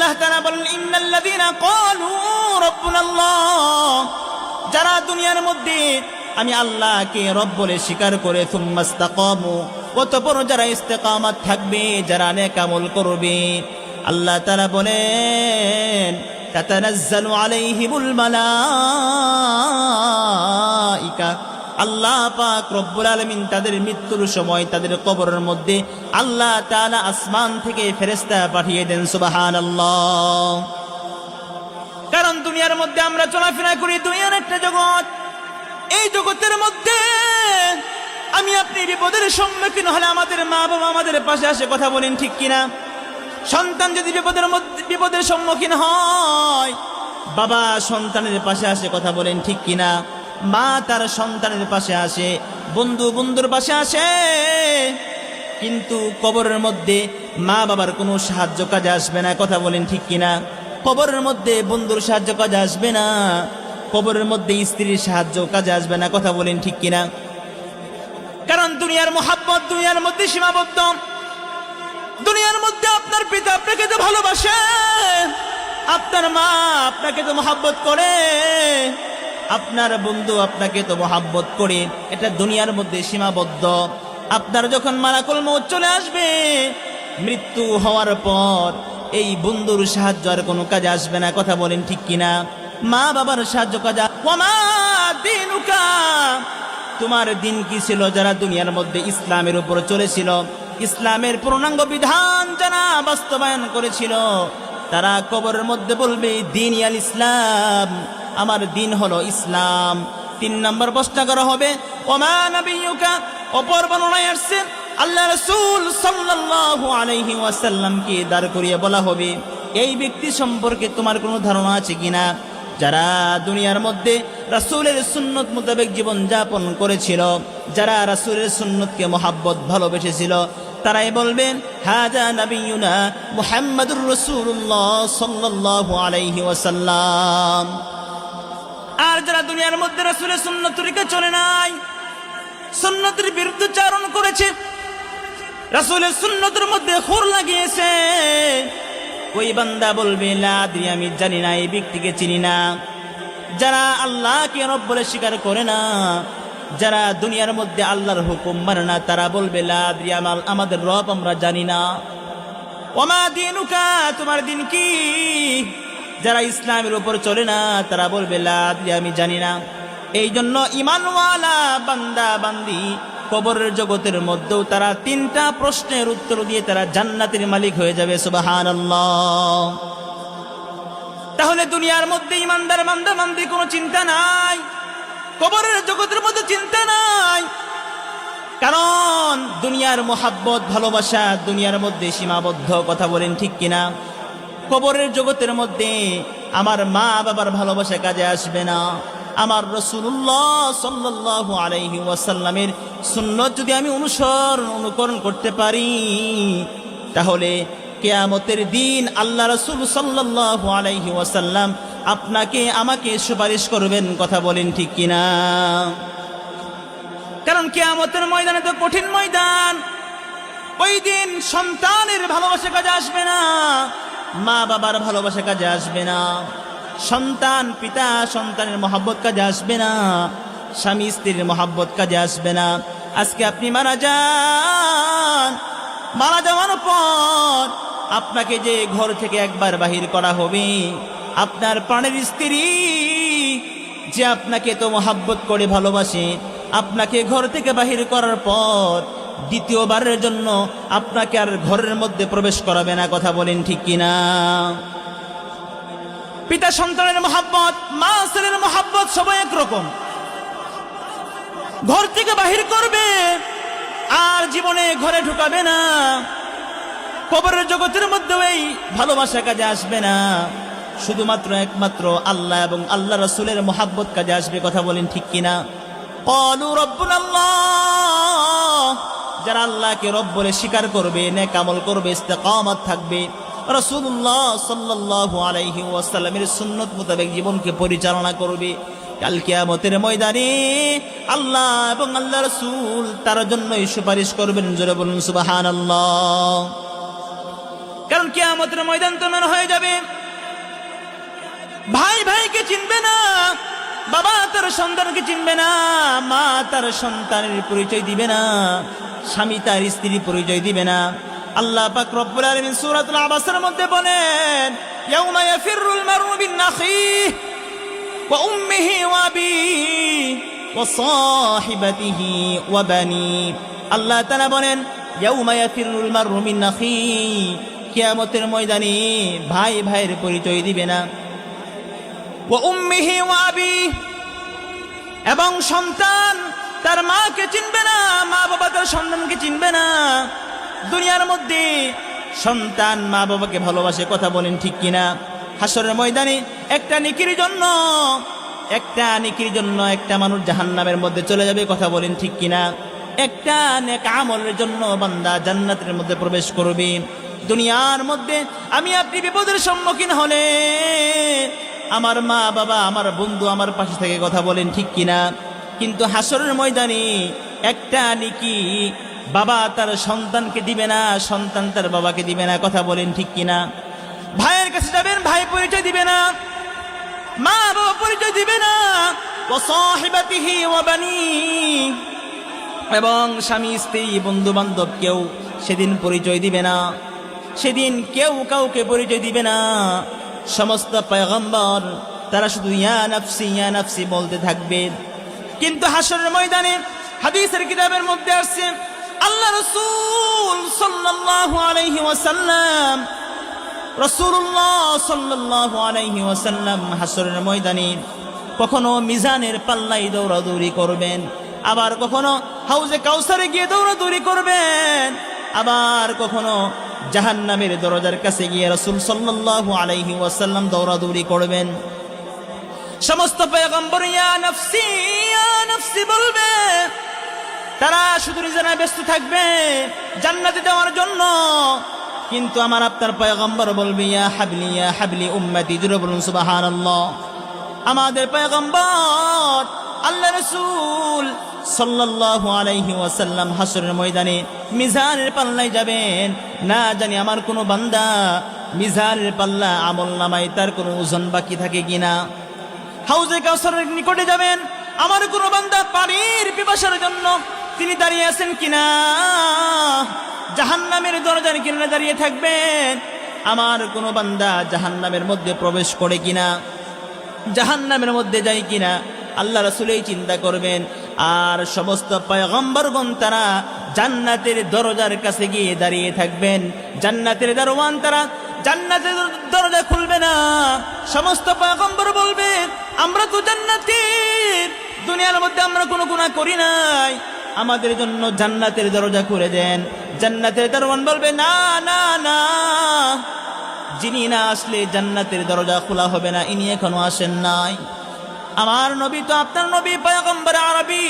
আল্লাহ তাআলা বলেন, ইন্নাল্লাযীনা ক্বালু রাব্বুনাল্লাহ, যারা দুনিয়ার মধ্যে আমি আল্লাহকে রব বলে স্বীকার করে সুম্মাস্তাকামু, অতঃপর যারা ইস্তেকামাত থাকবে, যারা নেক আমল করবে, আল্লাহ তাআলা বলেন তাতানাজ্জালু আলাইহিমুল মালাইকা, আল্লাহ পাক রব্বুল আলামিন তাদের মৃত্যুর সময় তাদের কবরের মধ্যে আল্লাহ তাআলা আসমান থেকে ফেরেশতা পাঠিয়ে দেন। সুবহানাল্লাহ। কারণ দুনিয়ার মধ্যে আমরা চলাফেরা করি, দুনিয়ার একটা জগৎ, এই জগতের মধ্যে আমি আপনি বিপদের সম্মুখীন হলে আমাদের মা বাবা আমাদের পাশে আসে, কথা বলেন ঠিক কিনা? সন্তান যদি বিপদের সম্মুখীন হয়, বাবা সন্তানের পাশে আসে, কথা বলেন ঠিক কিনা? মা তার সন্তানের পাশে আসে, বন্ধু বন্ধুর পাশে আসে। কিন্তু কবরের মধ্যে মা বাবার কোনো সাহায্য কাজে আসবে না, কথা বলেন ঠিক কিনা? কবরের মধ্যে বন্ধুর সাহায্য কাজে আসবে না, কবরের মধ্যে স্ত্রীর সাহায্য কাজে আসবে না, কথা বলেন ঠিক কিনা? কারণ দুনিয়ার মোহাব্বত দুনিয়ার মধ্যে সীমাবদ্ধ। দুনিয়ার মধ্যে আপনার পিতা আপনাকে তো ভালোবাসে, আপনার মা আপনাকে তো মোহাব্বত করে, আপনার বন্ধু আপনাকে তো মোহাব্বত করে, এটা দুনিয়ার মধ্যে সীমাবদ্ধ। আপনার যখন মালাকুল মউত চলে আসবে, মৃত্যু হওয়ার পর এই বন্ধুর সাহায্য আর কোনো কাজে আসবে না, কথা বলেন ঠিক কিনা? মা বাবার সাহায্য কাজে। ওয়ামা দীনুকা, তোমার দিন কি ছিল? যারা দুনিয়ার মধ্যে ইসলামের উপর চলেছিল, ইসলামের পূর্ণাঙ্গ বিধান যারা বাস্তবায়ন করেছিল, তারা কবরের মধ্যে বলবে দীন আল ইসলাম, আমার দিন হলো ইসলাম। 3 নম্বর প্রশ্ন করা হবে, ওমা নবিয়ুকা, অপর বর্ণনায় আসছে আল্লাহ রাসূল সাল্লাল্লাহু আলাইহি ওয়াসাল্লামকে দাঁড় করিয়ে বলা হবে, এই ব্যক্তি সম্পর্কে তোমার কোনো ধারণা আছে কিনা? যারা দুনিয়ার মধ্যে রাসূলের সুন্নত মোতাবেক জীবন যাপন করেছিল, যারা রাসূলের সুন্নতকে মহব্বত ভালোবেসেছিল, তারাই বলবেন হাজা নবিয়ুনা মুহাম্মাদুর রাসূলুল্লাহ সাল্লাল্লাহু আলাইহি ওয়াসাল্লাম। আর যারা দুনিয়ার মধ্যে রাসূলের সুন্নত তরিকা চলে নাই, সুন্নতের বিরুদ্ধাচরণ করেছে, রাসূলের সুন্নতের মধ্যে খুর লাগিয়েছে, ওই বান্দা বলবে লা আদরি, আমি জানি না, এই ব্যক্তিকে চিনি না। যারা আল্লাহকে রব বলে স্বীকার করে না, যারা দুনিয়ার মধ্যে আল্লাহর হুকুম মানে না, তারা বলবে লা আদরি, আমাদের রব আমরা জানি না। ওমা দীনুকা, তোমার দিন কি? যারা ইসলামের উপর চলে না, তারা বলবে লা আদরি, আমি জানি না। এই জন্য ঈমানওয়ালা বান্দা বান্দি কবরের জগতের মধ্যেও তারা 3টা প্রশ্নের উত্তর দিয়ে তারা জান্নাতের মালিক হয়ে যাবে। সুবহানাল্লাহ। তাহলে দুনিয়ার মধ্যে ইমানদার বান্দা বান্দি কোনো চিন্তা নাই, কবরের জগতের মধ্যে চিন্তা নাই। কারণ দুনিয়ার মোহাব্বত ভালোবাসা দুনিয়ার মধ্যে সীমাবদ্ধ, কথা বলেন ঠিক কিনা? কবরের জগতের মধ্যে আমার মা বাবার ভালোবাসা কাজে আসবে না। আমার রাসূলুল্লাহ সাল্লাল্লাহু আলাইহি ওয়াসাল্লামের সুন্নাত যদি আমি অনুকরণ করতে পারি, তাহলে কিয়ামতের দিন আল্লাহ রাসূল সাল্লাল্লাহু আলাইহি ওয়াসাল্লাম আপনাকে আমাকে সুপারিশ করবেন, কথা বলেন ঠিক কিনা? কারণ কিয়ামতের ময়দানে তো কঠিন ময়দান। ওই দিন সন্তানের ভালোবাসা কাজে আসবে না, মা বাবার ভালোবাসা কাজে আসবে না, সন্তান পিতা সন্তানের মহব্বত কাজে আসবে না, স্বামী স্ত্রীর মহব্বত কাজে আসবে না। আজকে আপনি মারা যান, মারা যাওয়ার পর আপনাকে যে ঘর থেকে একবার বাহির করা হবে, আপনার প্রাণের স্ত্রী যে আপনাকে তো মহব্বত করে ভালোবাসে, আপনাকে ঘর থেকে বাহির করার পর দ্বিতীয়বারের জন্য আপনাকে আর ঘরের মধ্যে প্রবেশ করাবে না, কথা বলেন ঠিক কিনা? পিতা সন্তানের মহব্বত, মা ছেলের মহব্বত সবাই একরকম। ঘর থেকে বাহির করবে আর জীবনে ঘরে ঢুকাবে না। কবরের জগতের মধ্যে এই ভালোবাসা কাজে আসবে না, শুধুমাত্র একমাত্র আল্লাহ এবং আল্লাহ রাসূলের মহব্বত কাজে আসবে, কথা বলেন ঠিক কিনা? ক্বালু রাব্বুনাল্লাহ, যারা আল্লাহকে রব বলে স্বীকার করবে, নেক আমল করবে, ইস্তেকামত থাকবে, রাসূলুল্লাহ সাল্লাল্লাহু আলাইহি ওয়াসাল্লামের সুন্নাত মোতাবেক জীবনকে পরিচালনা করবে, কাল কিয়ামতের ময়দানে আল্লাহ এবং আল্লাহ রাসূল তার জন্যই সুপারিশ করবেন। জোরে বলুন সুবহানাল্লাহ। কারণ কিয়ামতের ময়দান তেমন হয়ে যাবে, ভাই ভাইকে চিনবে না, বাবা তার সন্তানকে চিনবে না, মা তার সন্তানের পরিচয় দিবে না, স্বামী তার স্ত্রীর পরিচয় দিবে না। আল্লাহ পাক রব্বুল আলামিন সূরাতুল আবাসের মধ্যে বলেন, ইয়াউমা ইয়াফিরুল মারউ বিন আখিহি ওয়া উম্মিহি ওয়া আবিহি ওয়া সাহিবাতিহি ওয়া বানি। আল্লাহ তাআলা বলেন, ইয়াউমা ইয়াফিরুল মারউ বিন আখিহি, কিয়ামতের ময়দানে ভাই ভাইয়ের পরিচয় দিবে না, ওয়া উম্মিহি ওয়া আবিহি, এবং সন্তান তার মাকে চিনবে না, মা বাবা তার সন্তানকে চিনবে না। দুনিয়ার মধ্যে সন্তান মা বাবাকে ভালোবাসে, কথা বলেন ঠিক কিনা? হাসরের ময়দানে একটা নেকির জন্য একটা মানুষ জাহান্নামের মধ্যে চলে যাবে, কথা বলেন ঠিক কিনা? একটা নেক আমলের জন্য বান্দা জান্নাতের মধ্যে প্রবেশ করবে। দুনিয়ার মধ্যে আমি আপনি বিপদের সম্মুখীন হলে আমার মা বাবা আমার বন্ধু আমার পাশে থেকে, কথা বলেন ঠিক কিনা? কিন্তু হাসরের ময়দানে একটা নেকি বাবা তার সন্তানকে দিবে না, সন্তান তার বাবাকে দিবে না, কথা বলেন ঠিক কিনা? ভাইয়ের কাছে যাবেন, ভাই পরিচয় দিবে না, মা বাবা পরিচয় দিবে না, ওয়া সাহিবাতিহি ওয়া বানি, এবং স্বামী স্ত্রী বন্ধু বান্ধব কেউ সেদিন পরিচয় দিবে না, সেদিন কেউ কাউকে পরিচয় দিবে না। সমস্ত পয়গম্বর তারা শুধু ইয়া নাফসি বলতে থাকবে। কিন্তু হাসরের ময়দানে হাদিসের কিতাবের মধ্যে আসছে, আল্লাহ রাসূল সাল্লাল্লাহু আলাইহি ওয়াসাল্লাম, রাসূলুল্লাহ সাল্লাল্লাহু আলাইহি ওয়াসাল্লাম হাসরের ময়দানে কখনো মিজানের পাল্লাই দৌড়াদৌড়ি করবেন, আবার কখনো হাউজে কাউসারে গিয়ে দৌড়াদৌড়ি করবেন, আবার কখনো জাহান্নামের দরজার কাছে গিয়ে রাসূল সাল্লাল্লাহু আলাইহি ওয়াসাল্লাম দৌড়াদৌড়ি করবেন। সমস্ত পয়গম্বর ইয়া নাফসি বলবে, তারা শুধু নিজেরা ব্যস্ত থাকবে জান্নাতে যাওয়ার জন্য। কিন্তু আমার আপনার পয়গম্বর বলবে, ইয়া হাবলি উম্মতি, জুড়ে বলুন সুবহানাল্লাহ। আমাদের পয়গম্বর আল্লাহ রাসূল সাল্লাল্লাহু আলাইহি ওয়াসাল্লাম হাসরের ময়দানে মিজানের পাল্লায় যাবেন, না জানি আমার কোনো বান্দা মিজানের পাল্লা আমল নামায় তার কোনো ওজন বাকি থাকে কিনা। হাউজে কাউসারের নিকটে যাবেন, আমার কোনো বান্দা পানির পিপাসার জন্য তিনি দাঁড়িয়ে আছেন কিনা। জাহান্নামের দরজার কিনারে দাঁড়িয়ে থাকবেন, আমার কোনো বান্দা জাহান্নামের মধ্যে প্রবেশ করে কিনা, জাহান্নামের মধ্যে যায় কিনা, আল্লাহ রাসূলই চিন্তা করবেন। আর সমস্ত পয়গম্বরগণ তারা জান্নাতের দরজার কাছে গিয়ে দাঁড়িয়ে থাকবেন, জান্নাতের দারোয়ান তারা জান্নাতের দরজা খুলবে না। সমস্ত পয়গম্বর বলবে, আমরা তো জান্নাতীর, দুনিয়ার মধ্যে আমরা কোনো গুনাহ করি নাই, আমাদের জন্য জান্নাতের দরজা খুলে দেন। জান্নাতের দারোয়ান বলবে, না না না, যিনি না আসলে জান্নাতের দরজা খোলা হবে না, ইনি এখনো আসেন নাই। আমার নবী তো আপনার নবী পয়গম্বর আরবি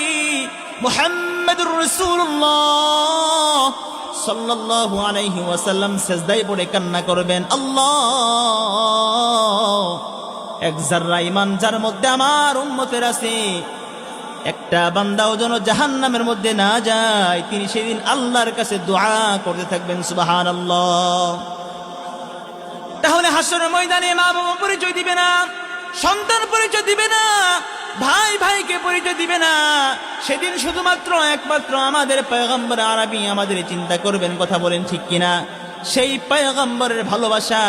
মুহাম্মদুর রাসূলুল্লাহ সাল্লাল্লাহু আলাইহি ওয়াসাল্লাম সিজদায় পড়ে কান্না করবেন, আল্লাহ, এক যারা ঈমান যার মধ্যে আমার উম্মতের আছে, একটা বান্দাও যেন জাহান্নামের মধ্যে না যায়, তিনি সেদিন আল্লাহর কাছে দোয়া করতে থাকবেন, সুবহানাল্লাহ। তাহলে হাসরের ময়দানে মা বাবা পরিচয় দিবে না, সন্তান পরিচয় দিবে না, ভাই ভাইকে পরিচয় দিবে না। সেদিন শুধুমাত্র একমাত্র আমাদের পয়গম্বর আরবি আমাদের চিন্তা করবেন, কথা বলেন ঠিক কিনা? সেই পয়গম্বরের ভালোবাসা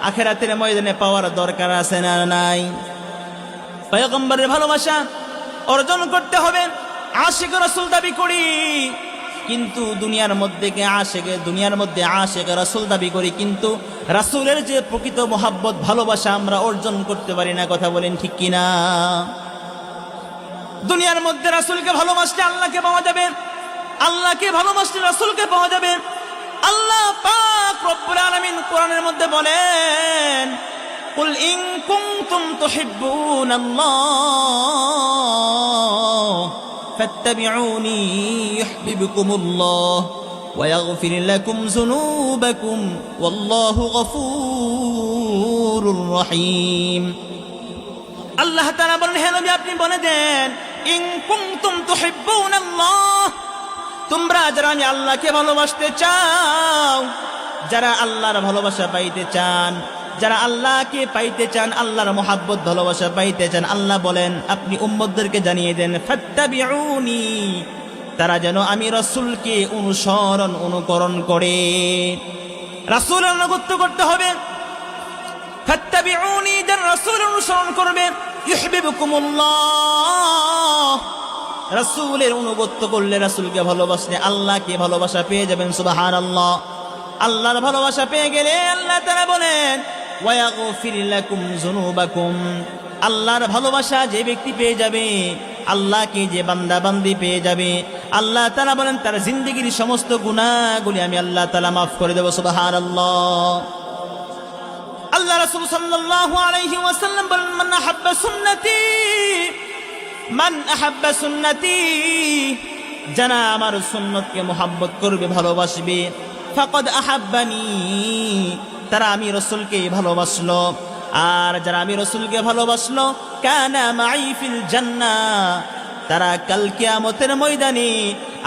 আখিরাতের ময়দানে পাওয়ার দরকার আছে না নাই? পয়গম্বরের ভালোবাসা অর্জন করতে হবে। আশিক রাসূল দাবি করি, কিন্তু দুনিয়ার মধ্যে আশিক রাসূল দাবি করি, কিন্তু রাসূলের যে প্রকৃত মোহাব্বত ভালোবাসা আমরা অর্জন করতে পারি না, কথা বলেন ঠিক কিনা? দুনিয়ার মধ্যে রাসূলকে ভালোবাসলে আল্লাহকে পাওয়া যাবে, আল্লাহকে ভালোবাসলে রাসূলকে পাওয়া যাবে। আল্লাহ পাক রব্বুল আলামিন কোরআনের মধ্যে বলেন, কুল ইন কুনতুম তুহিব্বুনাল্লাহ ফাত্তাবিউনি ইউহিব্বুকুমুল্লাহ ওয়া ইয়াগফির লাকুম যুনুবাকুম ওয়াল্লাহু গফুরুর রহিম। আল্লাহ তাআলা বলেন, হে নবী আপনি বলে দেন, ইন কুনতুম তুহিব্বুনাল্লাহ, তোমরা যারা আমি আল্লাহকে ভালোবাসতে চাও, যারা আল্লাহর ভালোবাসা পাইতে চান, যারা আল্লাহকে পাইতে চান, আল্লাহর মোহাব্বত ভালোবাসা পাইতে চান, আল্লাহ বলেন আপনি উম্মতদেরকে জানিয়ে দেন ফাত্তাবিউনি, তারা যেন আমি রাসূলকে অনুকরণ করে। রাসূলের আনুগত্য করতে হবে। ফাত্তাবিউনি, যারা রাসূল অনুসরণ করবে, ইউহিব্বুকুমুল্লাহ, রাসূলের অনুগত্য করলে, রাসূলকে ভালোবাসলে আল্লাহকে ভালোবাসা পেয়ে যাবেন। সুবহানাল্লাহ। আল্লাহর ভালোবাসা পেয়ে গেলে আল্লাহ তাআলা বলেন ওয়ায়াগফির লাকুম যুনুবাকুম, আল্লাহর ভালোবাসা যে ব্যক্তি পেয়ে যাবে, আল্লাহকে যে বান্দা বান্দি পেয়ে যাবে, আল্লাহ তাআলা বলেন তার জিন্দেগীর সমস্ত গুনাহগুলি আমি আল্লাহ তাআলা মাফ করে দেব। সুবহানাল্লাহ। আল্লাহ রাসূল সাল্লাল্লাহু আলাইহি ওয়াসাল্লাম বলেন মান আহাব্বা সুন্নতি, যারা আমার সুন্নতকে মুহাব্বত করবে, ভালোবাসবে, ফাকাদ আহাব্বানি, তারা আমি রাসূলকে ভালোবাসলো। আর যারা আমি রাসূলকে ভালোবাসলো, কানা মাই ফিল জান্নাহ, তারা কাল কিয়ামতের ময়দানে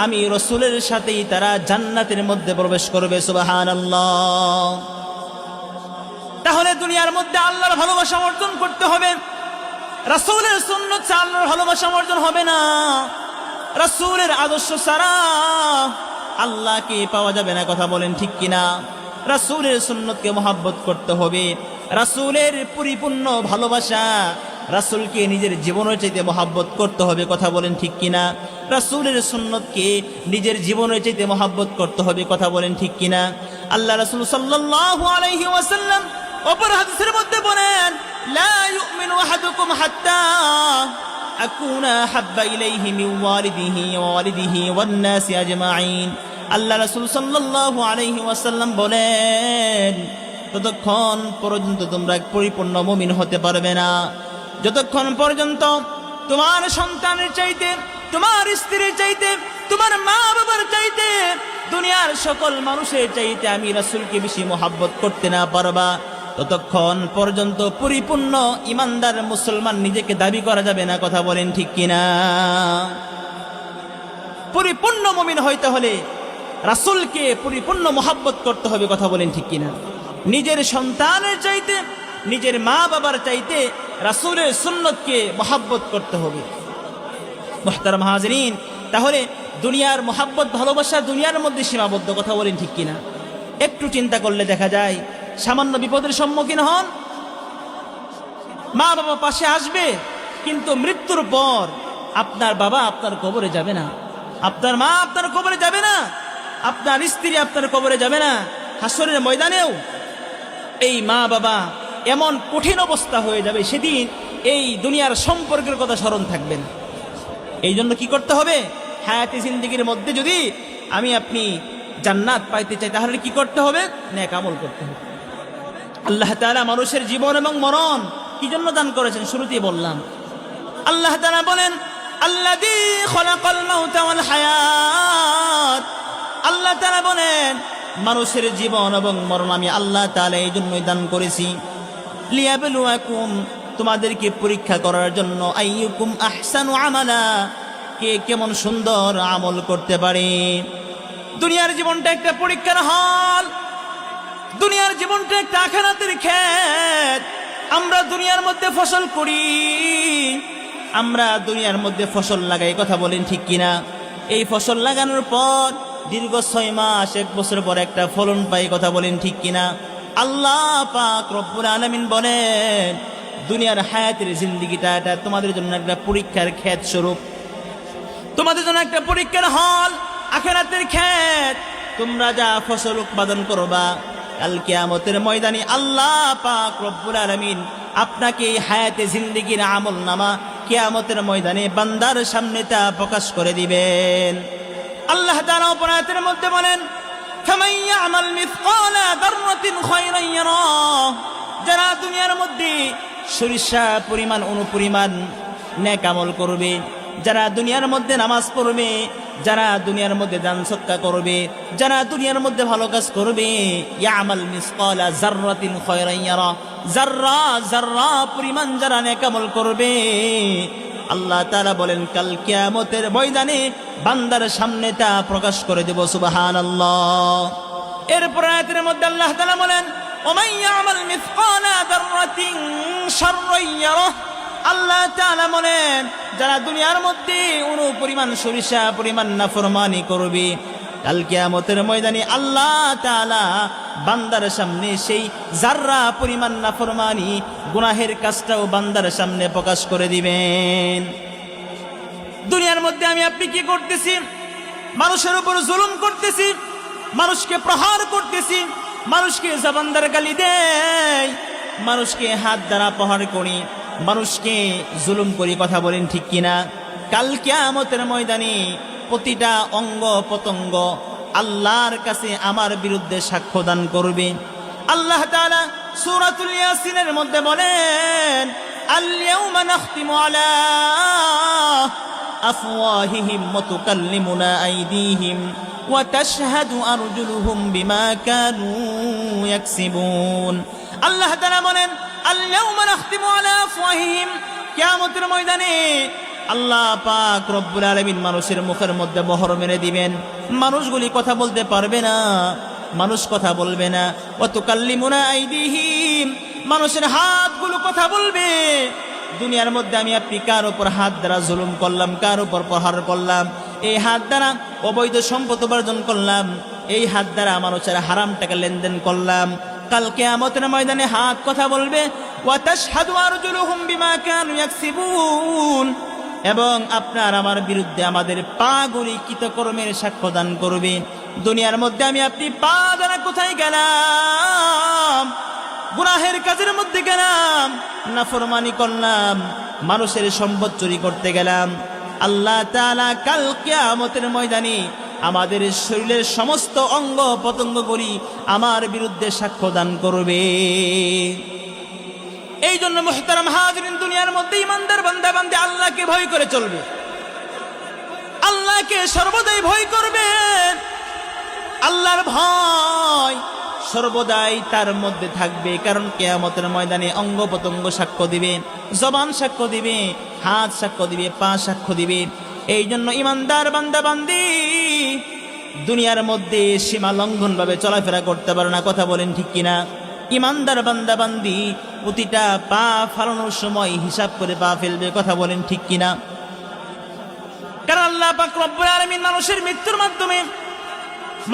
আমি রাসূলের সাথেই তারা জান্নাতের মধ্যে প্রবেশ করবে। সুবহানাল্লাহ। তাহলে দুনিয়ার মধ্যে আল্লাহর ভালোবাসা অর্জন করতে হবে। রাসূলের সুন্নাত ছাড়া আল্লাহর ভালোবাসা অর্জন হবে না। রাসূলের আদর্শ ছাড়া আল্লাহকে পাওয়া যাবে না। কথা বলেন ঠিক কিনা? রাসূলের সুন্নতকে মহব্বত করতে হবে। রাসূলের পরিপূর্ণ ভালোবাসা, রাসূলকে নিজের জীবনের চাইতে মহব্বত করতে হবে। কথা বলেন ঠিক কিনা? রাসূলের সুন্নতকে নিজের জীবনের চাইতে মহব্বত করতে হবে। কথা বলেন ঠিক কিনা? আল্লাহ রাসূল সাল্লাল্লাহু আলাইহি ওয়াসাল্লাম অপর হাদিসের মধ্যে বলেন লা ইউমিনু আহাদুকুম হাত্তা আকুনা হাব্বা ইলাইহি মিন ওয়ালিদিহি ওয়া ওয়ালিদিহি ওয়ান নাসি আজমাইন। আল্লাহ রাসূল সাল্লাল্লাহু আলাইহি ওয়াসাল্লাম বলেন ততক্ষণ পর্যন্ত তোমরা পরিপূর্ণ মুমিন হতে পারবে না, যতক্ষণ পর্যন্ত তোমার সন্তানের চাইতে, তোমার স্ত্রীর চাইতে, তোমার মা বাবার চাইতে, দুনিয়ার সকল মানুষের চাইতে আমি রাসূলকে বেশি মহব্বত করতে না পারবা, ততক্ষণ পর্যন্ত পরিপূর্ণ ইমানদার মুসলমান নিজেকে দাবি করা যাবে না। কথা বলেন ঠিক কিনা? পরিপূর্ণ মুমিন হইতে হলে রাসূলকে পরিপূর্ণ মহব্বত করতে হবে। কথা বলেন ঠিক কিনা? নিজের সন্তানের চাইতে, নিজের মা বাবার চাইতে রাসূলের সুন্নতকে মহব্বত করতে হবে। মুহতারাম হাজিরিন, তাহলে দুনিয়ার মহব্বত, ভালোবাসা দুনিয়ার মধ্যে সীমাবদ্ধ। কথা বলেন ঠিক কিনা? একটু চিন্তা করলে দেখা যায় সামান্য বিপদের সম্মুখীন হন, মা বাবা পাশে আসবে, কিন্তু মৃত্যুর পর আপনার বাবা আপনার কবরে যাবে না, আপনার মা আপনার কবরে যাবে না, আপনার স্ত্রী আপনার কবরে যাবে না। হাসরের ময়দানেও এই মা বাবা এমন কঠিন অবস্থা হয়ে যাবে, সেদিন এই দুনিয়ার সম্পর্কের কথা স্মরণ থাকবে না। এই জন্য কি করতে হবে? হায়াতে জিন্দেগির মধ্যে যদি আমি আপনি জান্নাত পাইতে চাই, তাহলে কি করতে হবে? নেক আমল করতে হবে। আল্লাহ তাআলা মানুষের জীবন এবং মরণ কি জন্য দান করেছেন? শুরুতেই বললাম। আল্লাহ তাআলা বলেন আল্লাযী খলাকাল মাউতা ওয়াল হায়াত, আল্লাহ তাআলা বলেন মানুষের জীবন এবং মরণ আমি আল্লাহ তাআলা এই জন্যই দান করেছি, লিয়াবলুয়াকুম, তোমাদেরকে পরীক্ষা করার জন্য, আইয়ুকুম আহসানু আমালা, কে কেমন সুন্দর আমল করতে পারে। দুনিয়ার জীবনটা একটা পরীক্ষার হল, দুনিয়ার জীবনটা একটা আখিরাতের ক্ষেত। আমরা দুনিয়ার মধ্যে ফসল করি, আমরা দুনিয়ার মধ্যে ফসল লাগাই। কথা বলেন ঠিক কিনা? এই ফসল লাগানোর পর দীর্ঘ 6 মাস 1 বছর পর একটা ফলন পাই। কথা বলেন ঠিক কিনা? আল্লাহ পাক রব্বুল আলামিন বলেন দুনিয়ার হায়াতের জিন্দেগিটা এটা তোমাদের জন্য একটা পরীক্ষার ক্ষেত স্বরূপ, তোমাদের জন্য একটা পরীক্ষার হল, আখিরাতের ক্ষেত। তোমরা যা ফসল উৎপাদন করবা, কাল কিয়ামতের ময়দানে আল্লাহ পাক রব্বুল আলামিন আপনাকে এই হায়াতে জিন্দেগির আমলনামা কিয়ামতের ময়দানে বান্দার সামনে তা প্রকাশ করে দিবেন। আল্লাহ তাআলা আয়াতের মধ্যে বলেন ফামান ইয়ামাল মিসকালা যাররাতিন খায়রান ইয়ারাহ, যারা দুনিয়ার মধ্যে সরিষা পরিমাণ অনুপরিমাণ নেক আমল করবে, যারা দুনিয়ার মধ্যে নামাজ পড়বে, যারা দুনিয়ার মধ্যে দান সদকা করবে, যারা দুনিয়ার মধ্যে ভালো কাজ করবে, ইয়ামাল মিসকালা যাররাতিন খায়রান ইয়ারাহ, যাররা যাররা পরিমাণ যারা নেক আমল করবে, আল্লাহ তাআলা বলেন কাল কিয়ামতের ময়দানে বান্দার সামনে তা প্রকাশ করে দেব। সুবহানাল্লাহ। এরপর আয়াতের মধ্যে আল্লাহ তাআলা বলেন ওমান ইয়ামাল মিসকালা যাররাতিন শাররান ইয়ারাহ। আল্লাহ তাআলা বলেন যারা দুনিয়ার মধ্যে অনু পরিমাণ সরিষা পরিমাণ নাফরমানি করবে, কাল কিয়ামতের ময়দানে আল্লাহ তাআলা বান্দার সামনে সেই জাররা পরিমাণ নাফরমানি গুনাহের কাজটাও বান্দার সামনে প্রকাশ করে দিবেন। দুনিয়ার মধ্যে আমি আপনি কি করতেছি? মানুষের উপর জুলুম করতেছি, মানুষকে প্রহার করতেছি, মানুষকে জবানদার গালি দেয়, মানুষকে হাত দ্বারা প্রহার করি, মানুষকে জুলুম করি, কথা বলেন ঠিক কিনা? কাল কিয়ামতের ময়দানে প্রতিটা অঙ্গ প্রত্যঙ্গ আল্লাহর কাছে আমার বিরুদ্ধে সাক্ষ্য দান করবে। আল্লাহ তাআলা সূরাতুল ইয়াসিনের মধ্যে বলেন আল ইয়াউমা নাখতিমু আলা আফওয়াহিহিম ওয়া তুকাল্লিমুনা আইদিহিম ওয়া তাশহাদু আরজুলুহুম বিমা কানু ইয়াকসিবুন। আল্লাহ তাআলা বলেন আল ইয়াউমা নাখতিমু আলা আফওয়াহিহিম, কিয়ামতের ময়দানে আল্লাহ পাক রব্বুল আলামিন মানুষের মুখের মধ্যে মোহর মেরে দিবেন। মানুষগুলি কথা বলতে পারবে না, মানুষ কথা বলবে না। ওয়া তুকাল্লিমুনা আইদিহিম, মানুষের হাতগুলো কথা বলবে। দুনিয়ার মধ্যে আমি আপনি কার উপর হাত দ্বারা জুলুম করলাম, কার উপর প্রহার করলাম, এই হাত দ্বারা অবৈধ সম্পদ উপার্জন করলাম, এই হাত দ্বারা মানুষের হারাম টাকা লেনদেন করলাম। কাল কিয়ামতের ময়দানে হাত কথা বলবে। ওয়া তাশহাদু আরজুলুহুম বিমা কানু ইয়াকসিবুন, এবং আপনার আমার বিরুদ্ধে আমাদের পা গুলি কৃতকর্মের সাক্ষ্য দান করবে। দুনিয়ার মধ্যে আমি আপনি পা দ্বারা কোথায় গেলাম? গুনাহের কাজের মধ্যে গেলাম, নাফরমানি করলাম, মানুষের সম্পদ চুরি করতে গেলাম। আল্লাহ তাআলা কাল কিয়ামতের ময়দানে আমাদের শরীরের সমস্ত অঙ্গ প্রত্যঙ্গগুলি আমার বিরুদ্ধে সাক্ষ্য দান করবে। এই জন্য মুহতারাম হাজিরিন, দুনিয়ার মধ্যে ইমানদার বান্দা বান্দী আল্লাহকে ভয় করে চলবে, আল্লাহকে সর্বদাই ভয় করবে। আল্লাহর ভয় সর্বদাই তার মধ্যে থাকবে, কারণ কিয়ামতের ময়দানে অঙ্গ প্রত্যঙ্গ সাক্ষ্য দিবে, জবান সাক্ষ্য দিবে, হাত সাক্ষ্য দিবে, পা সাক্ষ্য দিবে। এই জন্য ইমানদার বান্দা বান্দী দুনিয়ার মধ্যে সীমা লঙ্ঘন ভাবে চলাফেরা করতে পারে না, কথা বলেন ঠিক কিনা? ইমানদার বান্দা বান্দি প্রতিটা পা ফালানোর সময় হিসাব করে পা ফেলবে, কথা বলেন ঠিক কিনা? কারণ আল্লাহ পাক রব্বুল আলামিন মানুষের মৃত্যুর মাধ্যমে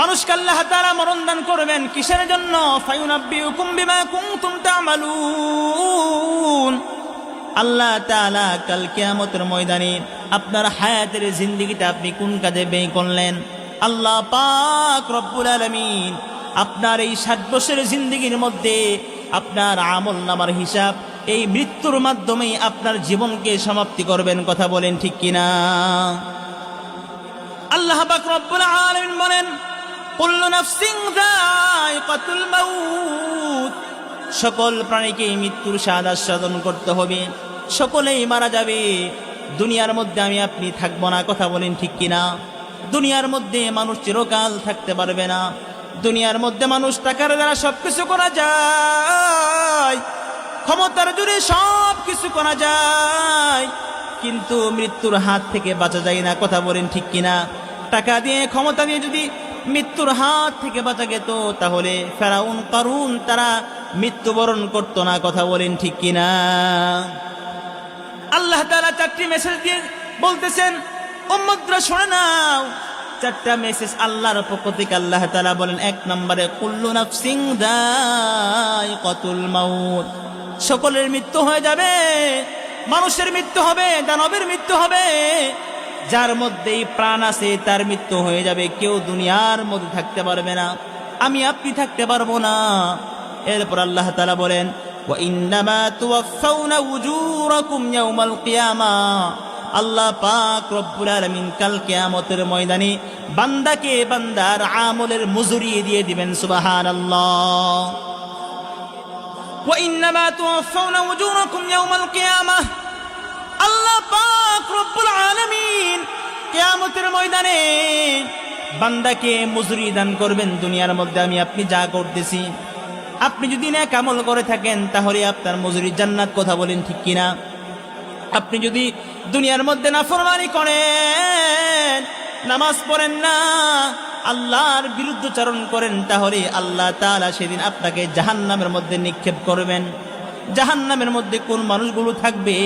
মানুষকে আল্লাহ তাআলা মরণ দান করবেন। কিসের জন্য? ফায়ুনাব্বিউকুম বিমা কুনতুম তা'মালুন। আল্লাহ তাআলা কাল কিয়ামতের ময়দানে আপনার হায়াতের জিন্দেগিটা আপনি কোন কাজে ব্যয় করলেন, আল্লাহ পাক রব্বুল আলামিন আপনার এই 60 বছরের জিন্দেগির মধ্যে আপনার আমল নামার হিসাব এই মৃত্যুর মাধ্যমেই আপনার জীবনকে সমাপ্তি করবেন, কথা বলেন ঠিক কিনা? আল্লাহ পাক রব্বুল আলামিন বলেন কুল্লু নাফসিন যায়িকাতুল মাউত, সকল প্রাণীকে মৃত্যুর স্বাদ আস্বাদন করতে হবে, সকলেই মারা যাবে। দুনিয়ার মধ্যে আমি আপনি থাকবো না, কথা বলেন ঠিক কিনা? দুনিয়ার মধ্যে মানুষ চিরকাল থাকতে পারবে না। দুনিয়ার মধ্যে মানুষ টাকার দ্বারা সবকিছু করা যায়, ক্ষমতার জোরে সব কিছু করা যায়, কিন্তু মৃত্যুর হাত থেকে বাঁচা যায় না, কথা বলেন ঠিক কিনা? টাকা দিয়ে ক্ষমতা দিয়ে যদি মৃত্যুর হাত থেকে বাঁচা যেত, তাহলে ফেরাউন কারুন তারা মৃত্যুবরণ করতো না, কথা বলেন ঠিক কিনা? আল্লাহ তাআলা 4টি মেসেজ দিয়ে বলতেছেন উম্মতরা শুনে নাও। 4টা মেসেজ আল্লাহর পক্ষ থেকে আল্লাহ তাআলা বলেন, 1 নম্বরে কুল্লু নাফসিন যায়িকাতুল মাউত, সকলের মৃত্যু হয়ে যাবে। মানুষের মৃত্যু হবে, দানবের মৃত্যু হবে, যার মধ্যেই প্রাণ আছে তার মৃত্যু হয়ে যাবে। কেউ দুনিয়ার মধ্যে থাকতে পারবে না, আমি আপনি থাকতে পারবো না। এরপর আল্লাহ তাআলা বলেন ওয়া ইন্নামা তুওয়াফাউনা উজুরাকুম ইয়াউমাল কিয়ামাহ, আল্লাহ পাক রব্বুল আলামিন কাল কিয়ামতের ময়দানে বান্দাকে বান্দার আমলের মজুরি দিয়ে দিবেন, সুবহানাল্লাহ। ওয়া ইন্নামা তুওয়াফাউনা উজুরাকুম ইয়াউমাল কিয়ামাহ, আল্লাহ পাক রব্বুল আলামিন কিয়ামতের ময়দানে বান্দাকে মজুরি দান করবেন। দুনিয়ার মধ্যে আমি আপনি যা করতেছি, আপনি যদি নেক আমল করে থাকেন তাহলে আপনার মজুরি জান্নাত, কথা বলেন ঠিক কিনা? আপনি যদি দুনিয়ার মধ্যে নাফরমানি করেন, নামাজ পড়েন না, আল্লাহর বিরুদ্ধচারণ করেন, তাহলে আল্লাহ তাআলা সেদিন আপনাকে জাহান্নামের মধ্যে নিক্ষেপ করবেন। জাহান্নামের মধ্যে কোন মানুষগুলো থাকবে?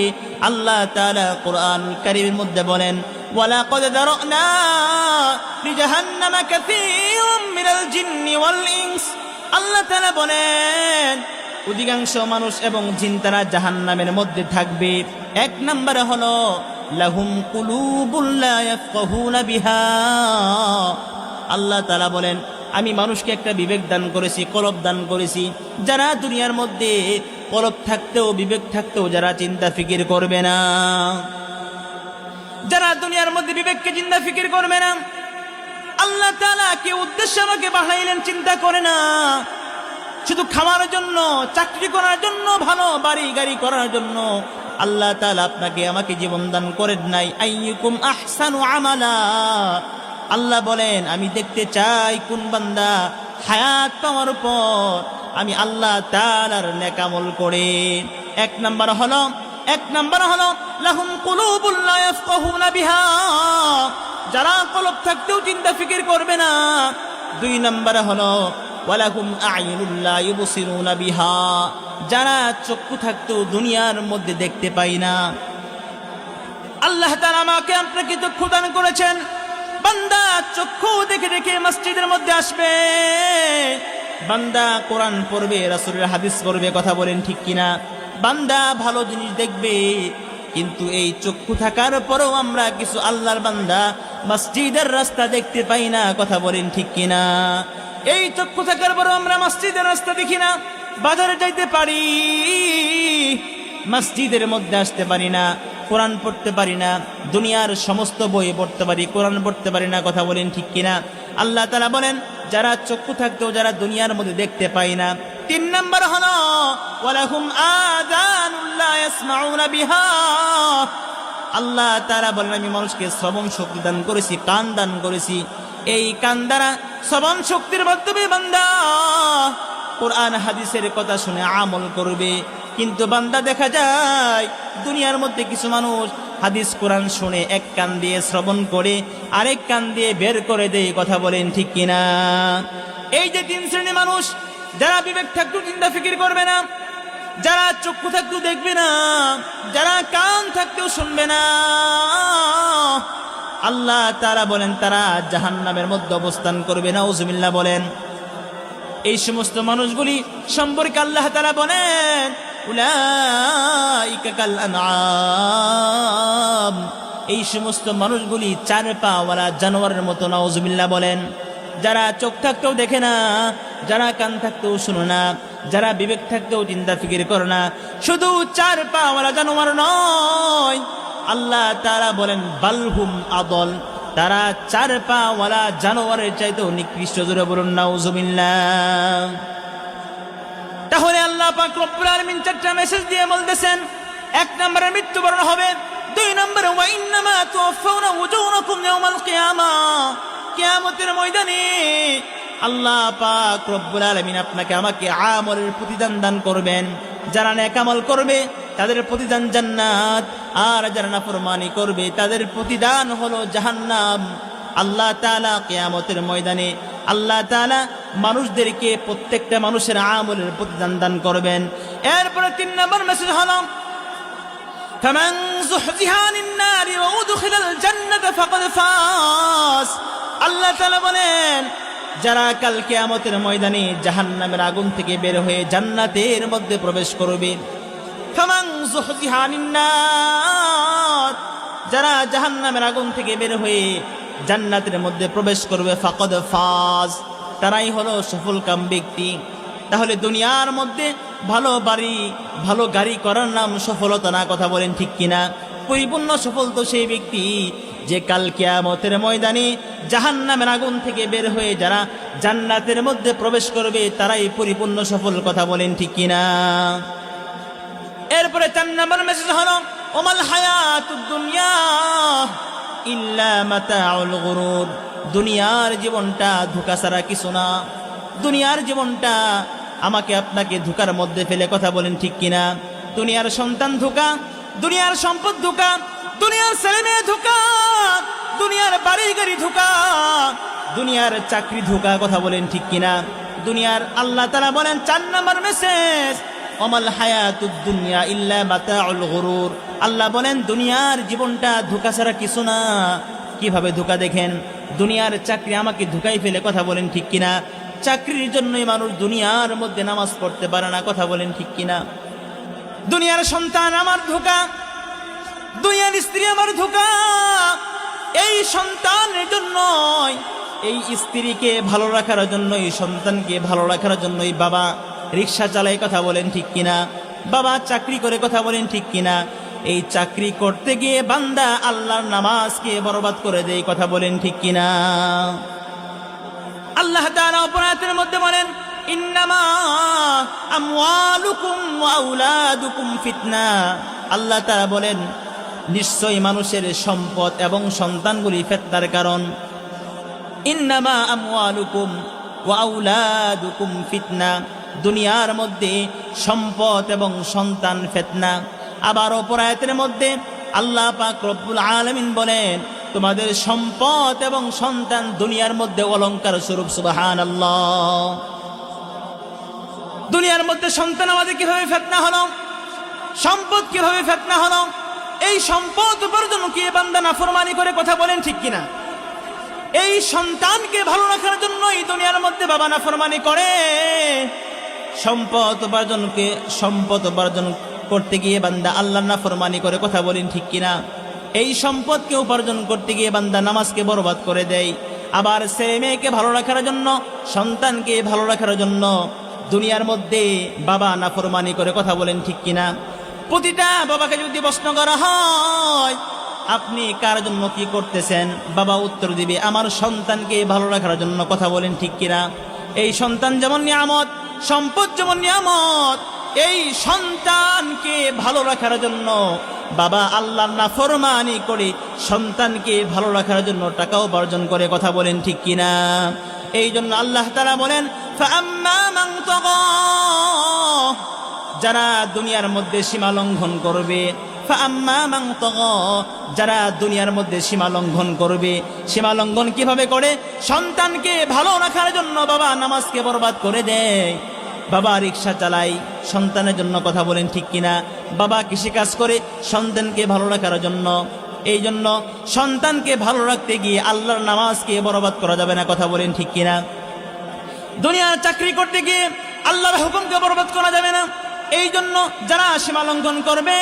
আল্লাহ তাআলা কোরআনুল কারীমের মধ্যে বলেন, ওয়ালাকাদ দারানা লিজাহান্নামা কাসীরাম মিনাল জিন্নি ওয়াল ইনস। আল্লাহ তাআলা বলেন, অধিকাংশ মানুষ এবং জিন তারা জাহান্নামের মধ্যে থাকবে। এক নম্বরে হলো লাহুম কুলুবুল লা ইয়াফকাহুনা বিহা। আল্লাহ তাআলা বলেন, আমি মানুষকে একটা বিবেক দান করেছি, কলব দান করেছি, যারা দুনিয়ার মধ্যে কলব থাকতেও বিবেক থাকতেও যারা চিন্তা ফিকির করবে না, যারা দুনিয়ার মধ্যে বিবেককে চিন্তা ফিকির করবে না। আল্লাহ তাআলা কি উদ্দেশ্যে আমাকে বানাইলেন চিন্তা করে না, শুধু খাওয়ার জন্য, চাকরি করার জন্য, ভালো বাড়ি গাড়ি করার জন্য আল্লাহ তাআলা আপনাকে আমাকে জীবন দান করেন নাই। আইয়ুকুম আহসানু আমালা। আল্লাহ বলেন, আমি দেখতে চাই কোন বান্দা হায়াত পাওয়ার পর আমি আল্লাহ তাআলার নেক আমল করে। এক নাম্বার হলো লাহুম কুলুবুল লা ইয়াফকাহুনা বিহা, যারা কলব থাকতেও চিন্তা ফিকির করবে না। দুই নাম্বার হলো ওয়ালাহুম আ'য়ুনুল লা ইউবসিরুনা বিহা, যারা চক্ষু থাকতেও দুনিয়ার মধ্যে দেখতে পাই না। আল্লাহ তাআলা আমাকে আপনাকে চক্ষু দান করেছেন। বান্দা চক্ষু দেখে দেখে মসজিদের মধ্যে আসবে, বান্দা কোরআন পড়বে, রাসূলের হাদিস পড়বে, কথা বলেন ঠিক কিনা? বান্দা ভালো জিনিস দেখবে। কিন্তু এই চক্ষু থাকার পরেও আমরা কিছু আল্লাহর বান্দা মসজিদের রাস্তা দেখতে পাই না, কথা বলেন ঠিক কিনা? এই চক্ষু থাকার পরেও আমরা মসজিদের রাস্তা দেখি না। বাজারে যাইতে পারি, মসজিদের মধ্যে আসতে পারি না, কোরআন পড়তে পারি না, দুনিয়ার সমস্ত বই পড়তে পারি, কোরআন পড়তে পারি না, কথা বলেন ঠিক কিনা? আল্লাহ তাআলা বলেন, যারা চক্ষু থাকতেও যারা দুনিয়ার মধ্যে দেখতে পাই না। তিন নাম্বার হলো ওয়ালাহুম আযানুল লা ইয়াসমাউনা বিহা। আল্লাহ তাআলা বলেন, আমি মানুষকে শ্রবণ শক্তি দান করেছি, কান দান করেছি। এই কান দ্বারা শ্রবণ শক্তির মাধ্যমে বান্দা কোরআন হাদিসের কথা শুনে আমল করবে। কিন্তু বান্দা দেখা যায় দুনিয়ার মধ্যে কিছু মানুষ হাদিস কোরআন শুনে এক কান দিয়ে শ্রবণ করে আরেক কান দিয়ে বের করে দেয়, কথা বলেন ঠিক কিনা? এই যে তিন শ্রেণী মানুষ, যারা বিবেক থাকতেও চিন্তা ফিকির করবে না, যারা চক্ষু থাকতেও দেখবে না, যারা কান থাকতেও শুনবে না, আল্লাহ তাআলা বলেন তারা জাহান্নামের মধ্যে অবস্থান করবে। নাউজুবিল্লাহ বলেন। এই সমস্ত মানুষগুলি সম্পর্কে আল্লাহ তাআলা বলেন, উলাইকা কাল আনআম। এই সমস্ত মানুষগুলি চার পাওয়ালা জানোয়ারের মতো। নাউজুবিল্লাহ বলেন। যারা চোখ থাকতেও দেখে না, যারা কান থাকতেও শুনে না, যারা বিবেক থাকতেও চিন্তা ফিকির করে না, শুধু চার পাওয়ালা জানোয়ার নয়, আল্লাহ তাআলা বলেন বালহুম আদল, তারা চার পাওয়ালা জানোয়ারের চাইতেও নিকৃষ্ট। জোরে বলুন নাউজুবিল্লাহ। তাহলে আল্লাহ পাক রব্বুল আলামিন চারটা মেসেজ দিয়ে বলতেছেন, এক নম্বরে মৃত্যুবরণ হবে, দুই নম্বরে ওয়া ইন্নামা তুওয়াফাউনা উজুরাকুম ইয়াওমাল কিয়ামাহ, কিয়ামতের ময়দানে আল্লাহ পাক রব্বুল আলামিন আপনাকে আমাকে আমলের প্রতিদান দান করবেন। যারা নেক আমল করবে তাদের প্রতিদান জান্নাত, আর যারা নাফরমানি করবে তাদের প্রতিদান হলো জাহান্নাম। আল্লাহ তাআলা কিয়ামতের ময়দানে আল্লাহ তাআলা মানুষদেরকে প্রত্যেকটা মানুষের আমলের প্রতিদান দান করবেন। এরপরে তিন নম্বর মেসেজ হলো ফামান যুহজিহা আনিন নারি ওয়া উদখিলাল জান্নাতা ফাকাদ ফাজ। আল্লাহ তাআলা বলেন, যারা কাল কিয়ামতের ময়দানে জাহান্নামের আগুন থেকে বের হয়ে জান্নাতের মধ্যে প্রবেশ করবে। ফামান যুহজিহা আনিন নার, যারা জাহান্নামের আগুন থেকে বের হয়ে জান্নাতের মধ্যে প্রবেশ করবে, ফাকাদ ফাজ, তারাই হলো সফলকাম ব্যক্তি। তাহলে দুনিয়ার মধ্যে ভালো বাড়ি ভালো গাড়ি করার নাম সফলতা না, কথা বলেন ঠিক কিনা? পরিপূর্ণ সফল তো সেই ব্যক্তি যে কাল কিয়ামতের ময়দানে জাহান্নামের আগুন থেকে বের হয়ে যারা জান্নাতের মধ্যে প্রবেশ করবে তারাই পরিপূর্ণ সফল, কথা বলেন ঠিক কিনা? এরপরে 4 নম্বর মেসেজ হলো ওমাল হায়াতুদ দুনিয়া ইল্লা মাতাউল গুরুর। দুনিয়ার জীবনটা ধোঁকা ছাড়া কিছু না। দুনিয়ার জীবনটা আমাকে আপনাকে ধোঁকার মধ্যে ফেলে, কথা বলেন ঠিক কিনা? দুনিয়ার সন্তান ধোঁকা, দুনিয়ার সম্পদ ধোঁকা, দুনিয়ার ছেলে মেয়ে ধোঁকা, দুনিয়ার বাড়ি গাড়ি ধোঁকা, দুনিয়ার চাকরি ধোঁকা, কথা বলেন ঠিক কিনা? দুনিয়ার আল্লাহ তাআলা বলেন 4 নম্বর মেসেজ, ওমাল হায়াতুদ দুনিয়া ইল্লা মাতাউল গুরুর। আল্লাহ বলেন দুনিয়ার জীবনটা ধোঁকা ছাড়া কিছু না। কিভাবে ধোঁকা দেখেন? দুনিয়ার চাকরি আমাকে ধোঁকাই ফেলে, কথা বলেন ঠিক কিনা? চাকরির জন্যই মানুষ দুনিয়ার মধ্যে নামাজ পড়তে পারে না, কথা বলেন ঠিক কিনা? দুনিয়ার সন্তান আমার ধোঁকা, দুনিয়ার স্ত্রী আমার ধোঁকা। এই সন্তানের জন্যই, এই স্ত্রীকে ভালো রাখার জন্যই, সন্তানকে ভালো রাখার জন্যই বাবা রিক্সা চালায়, কথা বলেন ঠিক কিনা? বাবা চাকরি করে, কথা বলেন ঠিক কিনা? এই চাকরি করতে গিয়ে বান্দা আল্লাহর নামাজকে বরবাদ করে দেয়, কথা বলেন ঠিক কিনা? আল্লাহ তাআলা অপরাধের মধ্যে বলেন ইন্নামা আমওয়ালুকুম ওয়া আওলাদুকুম ফিতনা। আল্লাহ তাআলা বলেন নিশ্চয়ই মানুষের সম্পদ এবং সন্তানগুলি ফিতনার কারণ। ইন্নামা আমওয়ালুকুম ওয়া আওলাদুকুম ফিতনা, দুনিয়ার মধ্যে সম্পদ এবং সন্তান ফিতনা। আবার অপর আয়াতের মধ্যে আল্লাহ পাক রব্বুল আলামিন বলেন তোমাদের সম্পদ এবং সন্তান দুনিয়ার মধ্যে অলংকার স্বরূপ। সুবহানাল্লাহ। দুনিয়ার মধ্যে সন্তান আমাদের কিভাবে ফিতনা হলো, সম্পদ কিভাবে ফিতনা হলো? এই সম্পদ উপার্জন কি বান্দা নাফরমানি করে, কথা বলেন ঠিক কিনা? এই সন্তানকে ভালো রাখার জন্য এই দুনিয়ার মধ্যে বাবা নাফরমানি করে। সম্পদ উপার্জন করতে গিয়ে বান্দা আল্লাহর নাফরমানি করে, কথা বলেন ঠিক কিনা? এই সম্পদকে উপার্জন করতে গিয়ে বান্দা নামাজকে বরবাদ করে দেয়। আবার ছেলে মেয়েকে ভালো রাখার জন্য, সন্তানকে ভালো রাখার জন্য দুনিয়ার মধ্যে বাবা নাফরমানি করে, কথা বলেন ঠিক কিনা? প্রতিটা বাবাকে যদি প্রশ্ন করা হয় আপনি কার জন্য কি করতেছেন, বাবা উত্তর দিবে আমার সন্তানকে ভালো রাখার জন্য, কথা বলেন ঠিক কিনা? এই সন্তান যেমন নিয়ামত, সম্পদ যেমন নিয়ামত, এই সন্তানকে ভালো রাখার জন্য বাবা আল্লাহর নাফরমানি করে সন্তানকে ভালো রাখার জন্য টাকা উপার্জন করে, কথা বলেন ঠিক কিনা? এই জন্য আল্লাহ তাআলা বলেন ফাআম্মা মান তাগা, যারা দুনিয়ার মধ্যে সীমা লঙ্ঘন করবে। ফাআম্মা মান তাগা, যারা দুনিয়ার মধ্যে সীমা লঙ্ঘন করবে। সীমা লঙ্ঘন কিভাবে করে? সন্তানকে ভালো রাখার জন্য বাবা নামাজকে বরবাদ করে দেয়, বাবা রিক্সা চালায় সন্তানের জন্য, কথা বলেন ঠিক কিনা? বাবা কৃষিকাজ করে সন্তানকে ভালো রাখার জন্য। এই জন্য সন্তানকে ভালো রাখতে গিয়ে আল্লাহর নামাজকে বরবাদ করা যাবে না, কথা বলেন ঠিক কিনা? দুনিয়ার চাকরি করতে গিয়ে আল্লাহর হুকুমকে বরবাদ করা যাবে না। এই জন্য যারা সীমা লঙ্ঘন করবে,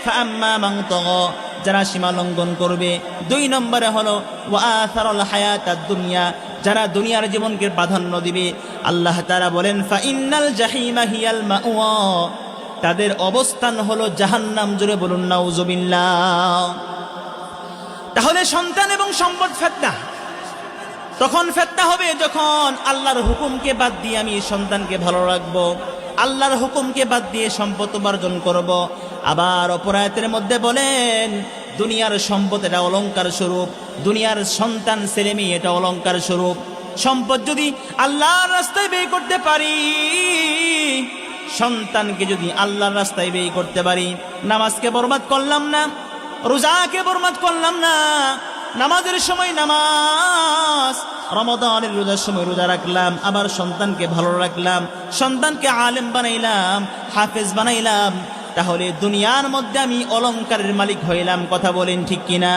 ফাআম্মা মান তাগা, যারা সীমা লঙ্ঘন করবে। 2 নম্বরে হলো ওয়া আথারাল হায়াতাদ দুনিয়া, যারা দুনিয়ার জীবনকে প্রাধান্য দিবে। আল্লাহ তাআলা বলেন ফাইন্নাল জাহিমা হিয়াল মাওয়া, তাদের অবস্থান হলো জাহান্নাম। জোরে বলুন নাউজুবিল্লাহ। তাহলে সন্তান এবং সম্পদ ফিতনা। তখন ফিতনা হবে যখন আল্লাহর হুকুমকে বাদ দিয়ে আমি সন্তানকে ভালো রাখবো, আল্লাহর হুকুমকে বাদ দিয়ে সম্পদ উপার্জন করব। আবার অপর আয়াতের মধ্যে বলেন দুনিয়ার সম্পদ এটা অলংকার স্বরূপ, দুনিয়ার সন্তান ছেলে মেয়ে এটা অলংকার স্বরূপ। সম্পদ যদি আল্লাহর রাস্তায় ব্যয় করতে পারি, সন্তানকে যদি আল্লাহর রাস্তায় ব্যয় করতে পারি, নামাজকে বরবাদ করলাম না, রোজাকে বরবাদ করলাম না, নামাজের সময় নামাজ, রমাদানের রোজার সময় রোজা রাখলাম, আবার সন্তানকে ভালো রাখলাম, সন্তানকে আলেম বানাইলাম, হাফেজ বানাইলাম, তাহলে দুনিয়ার মধ্যে আমি অলংকারের মালিক হইলাম, কথা বলেন ঠিক কিনা?